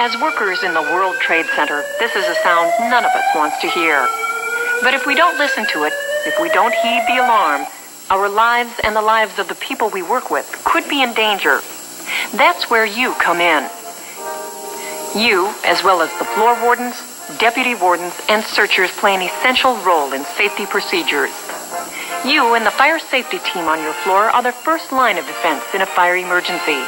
As workers in the World Trade Center, this is a sound none of us wants to hear. But if we don't listen to it, if we don't heed the alarm, our lives and the lives of the people we work with could be in danger. That's where you come in. You, as well as the floor wardens, deputy wardens, and searchers, play an essential role in safety procedures. You and the fire safety team on your floor are the first line of defense in a fire emergency.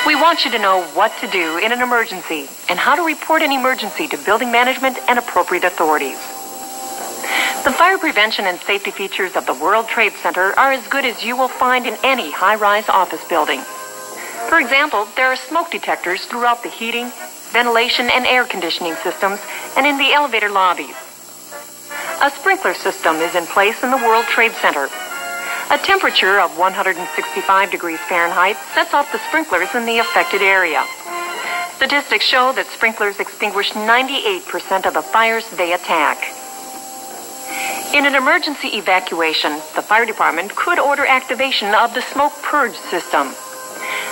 We want you to know what to do in an emergency and how to report an emergency to building management and appropriate authorities. The fire prevention and safety features of the World Trade Center are as good as you will find in any high-rise office building. For example, there are smoke detectors throughout the heating, ventilation, and air conditioning systems and in the elevator lobbies. A sprinkler system is in place in the World Trade Center. A temperature of 165 degrees Fahrenheit sets off the sprinklers in the affected area. Statistics show that sprinklers extinguish 98% of the fires they attack. In an emergency evacuation, the fire department could order activation of the smoke purge system.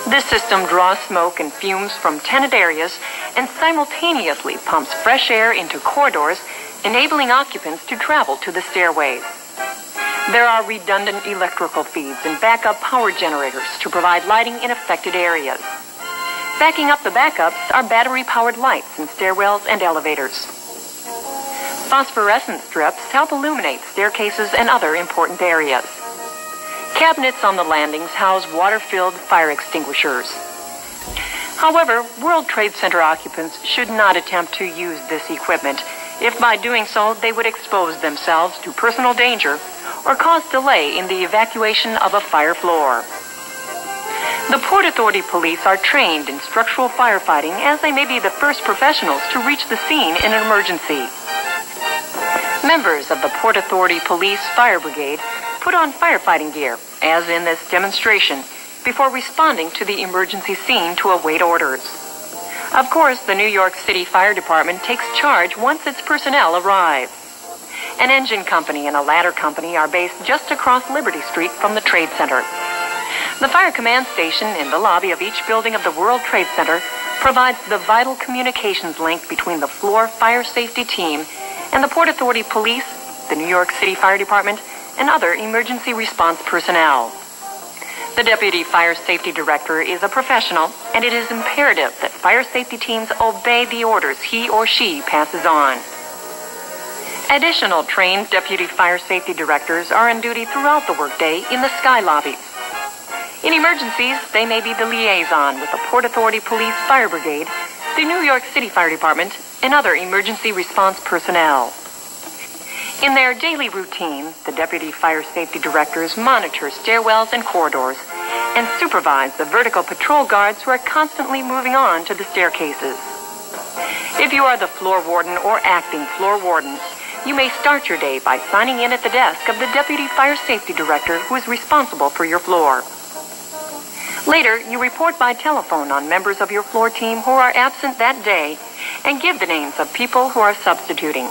This system draws smoke and fumes from tenant areas and simultaneously pumps fresh air into corridors, enabling occupants to travel to the stairways. There are redundant electrical feeds and backup power generators to provide lighting in affected areas. Backing up the backups are battery-powered lights in stairwells and elevators. Phosphorescent strips help illuminate staircases and other important areas. Cabinets on the landings house water-filled fire extinguishers. However, World Trade Center occupants should not attempt to use this equipment if by doing so they would expose themselves to personal danger or cause delay in the evacuation of a fire floor. The Port Authority police are trained in structural firefighting as they may be the first professionals to reach the scene in an emergency. Members of the Port Authority Police Fire Brigade put on firefighting gear, as in this demonstration, before responding to the emergency scene to await orders. Of course, the New York City Fire Department takes charge once its personnel arrive. An engine company and a ladder company are based just across Liberty Street from the Trade Center. The fire command station in the lobby of each building of the World Trade Center provides the vital communications link between the floor fire safety team and the Port Authority Police, the New York City Fire Department, and other emergency response personnel. The Deputy Fire Safety Director is a professional, and it is imperative that fire safety teams obey the orders he or she passes on. Additional trained Deputy Fire Safety Directors are on duty throughout the workday in the sky lobbies. In emergencies, they may be the liaison with the Port Authority Police Fire Brigade, the New York City Fire Department, and other emergency response personnel. In their daily routine, the Deputy Fire Safety Directors monitor stairwells and corridors and supervise the vertical patrol guards who are constantly moving on to the staircases. If you are the floor warden or acting floor warden, you may start your day by signing in at the desk of the Deputy Fire Safety Director who is responsible for your floor. Later, you report by telephone on members of your floor team who are absent that day and give the names of people who are substituting.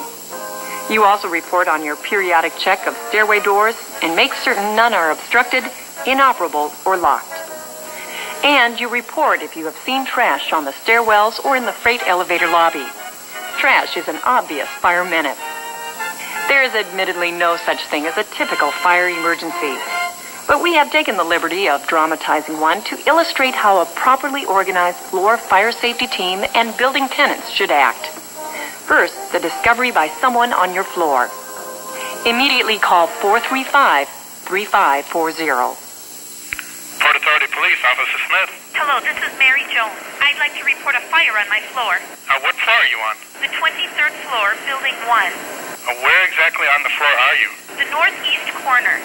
You also report on your periodic check of stairway doors and make certain none are obstructed, inoperable, or locked. And you report if you have seen trash on the stairwells or in the freight elevator lobby. Trash is an obvious fire menace. There is admittedly no such thing as a typical fire emergency, but we have taken the liberty of dramatizing one to illustrate how a properly organized floor fire safety team and building tenants should act. First, the discovery by someone on your floor. Immediately call 435-3540. Port Authority Police, Officer Smith. Hello, this is Mary Jones. I'd like to report a fire on my floor. What floor are you on? The 23rd floor, Building 1. Where exactly on the floor are you? The northeast corner.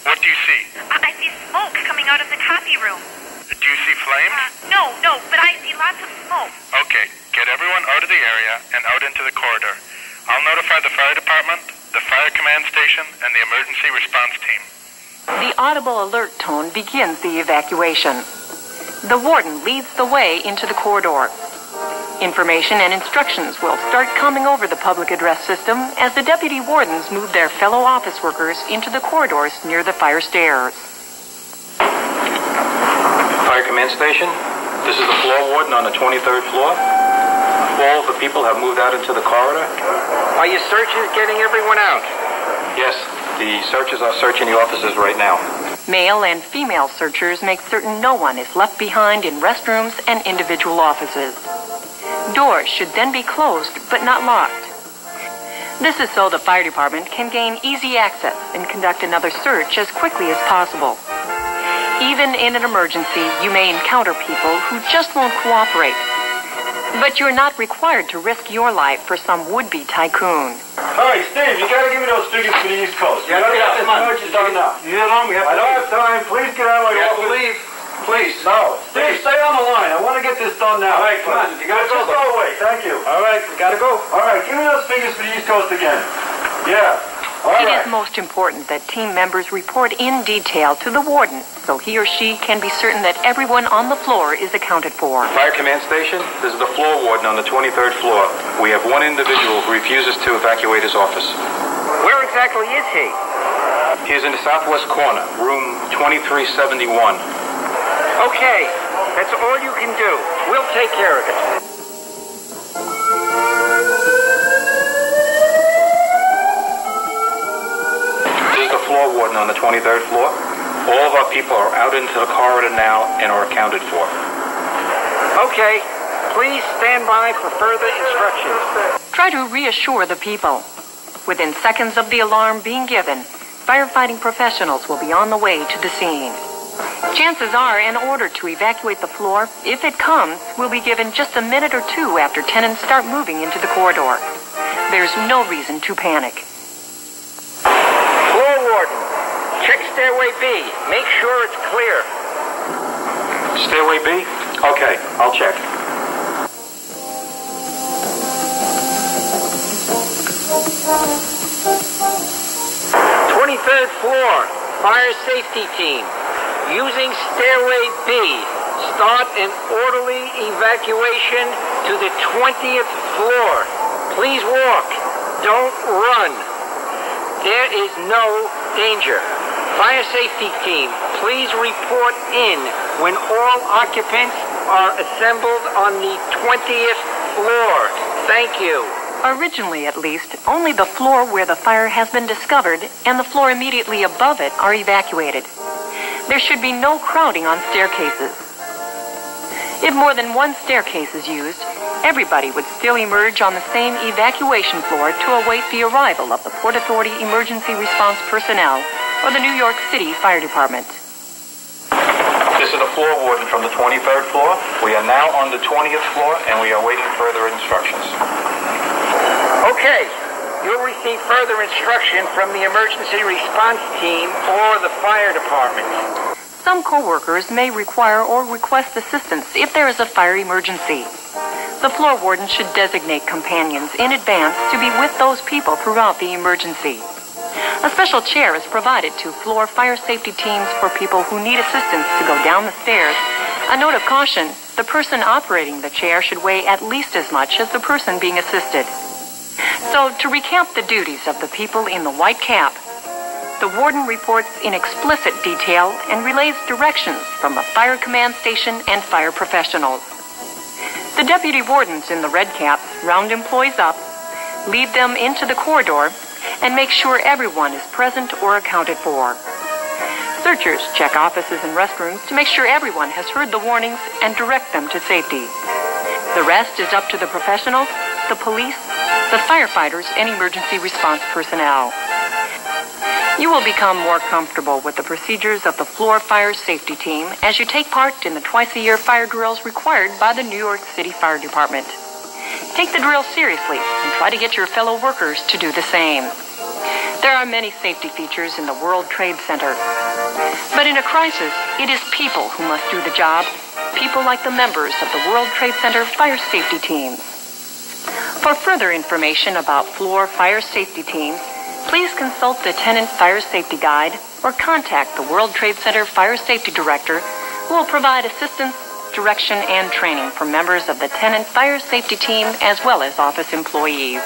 What do you see? I see smoke coming out of the copy room. Do you see flames? No, but I see lots of smoke. Okay, get everyone out of the area and out into the corridor. I'll notify the fire department, the fire command station, and the emergency response team. The audible alert tone begins the evacuation. The warden leads the way into the corridor. Information and instructions will start coming over the public address system as the deputy wardens move their fellow office workers into the corridors near the fire stairs. Fire command station, this is the floor warden on the 23rd floor. All the people have moved out into the corridor? Are your searchers getting everyone out? Yes, the searchers are searching the offices right now. Male and female searchers make certain no one is left behind in restrooms and individual offices. Doors should then be closed but not locked. This is so the fire department can gain easy access and conduct another search as quickly as possible. Even in an emergency, you may encounter people who just won't cooperate. But you're not required to risk your life for some would-be tycoon. All right, Steve, you gotta give me those figures for the East Coast. Yeah, Get come on. out. Done now. You hear long? We have I don't have time. Please get out of my office. leave. Please. No. Steve, stay on the line. I want to get this done now. All right, come on. You gotta go. Just go away. Thank you. All right, we gotta go. All right, give me those figures for the East Coast again. Yeah. All It right. is most important that team members report in detail to the warden so he or she can be certain that everyone on the floor is accounted for. Fire command station, this is the floor warden on the 23rd floor. We have one individual who refuses to evacuate his office. Where exactly is he? He is in the southwest corner, room 2371. Okay, that's all you can do. We'll take care of it. This is the floor warden on the 23rd floor. All of our people are out into the corridor now and are accounted for. Okay, please stand by for further instructions. Try to reassure the people. Within seconds of the alarm being given, firefighting professionals will be on the way to the scene. Chances are an order to evacuate the floor, if it comes, will be given just a minute or two after tenants start moving into the corridor. There's no reason to panic. Floor warden, check stairway B. Make sure it's clear. Stairway B? Okay, I'll check. Third floor, fire safety team. Using stairway B, start an orderly evacuation to the 20th floor. Please walk. Don't run. There is no danger. Fire safety team, please report in when all occupants are assembled on the 20th floor. Thank you. Originally, at least, only the floor where the fire has been discovered and the floor immediately above it are evacuated. There should be no crowding on staircases. If more than one staircase is used, everybody would still emerge on the same evacuation floor to await the arrival of the Port Authority Emergency Response Personnel or the New York City Fire Department. This is the floor warden from the 23rd floor. We are now on the 20th floor and we are waiting further instructions. Okay, you'll receive further instruction from the emergency response team or the fire department. Some co-workers may require or request assistance if there is a fire emergency. The floor warden should designate companions in advance to be with those people throughout the emergency. A special chair is provided to floor fire safety teams for people who need assistance to go down the stairs. A note of caution, the person operating the chair should weigh at least as much as the person being assisted. So, to recap the duties of the people in the white cap, the warden reports in explicit detail and relays directions from the fire command station and fire professionals. The deputy wardens in the red caps round employees up, lead them into the corridor, and make sure everyone is present or accounted for. Searchers check offices and restrooms to make sure everyone has heard the warnings and direct them to safety. The rest is up to the professionals, the police, the firefighters, and emergency response personnel. You will become more comfortable with the procedures of the floor fire safety team as you take part in the twice-a-year fire drills required by the New York City Fire Department. Take the drill seriously and try to get your fellow workers to do the same. There are many safety features in the World Trade Center. But in a crisis, it is people who must do the job. People like the members of the World Trade Center fire safety teams. For further information about floor fire safety teams, please consult the Tenant Fire Safety Guide or contact the World Trade Center Fire Safety Director, who will provide assistance, direction, and training for members of the Tenant Fire Safety Team as well as office employees.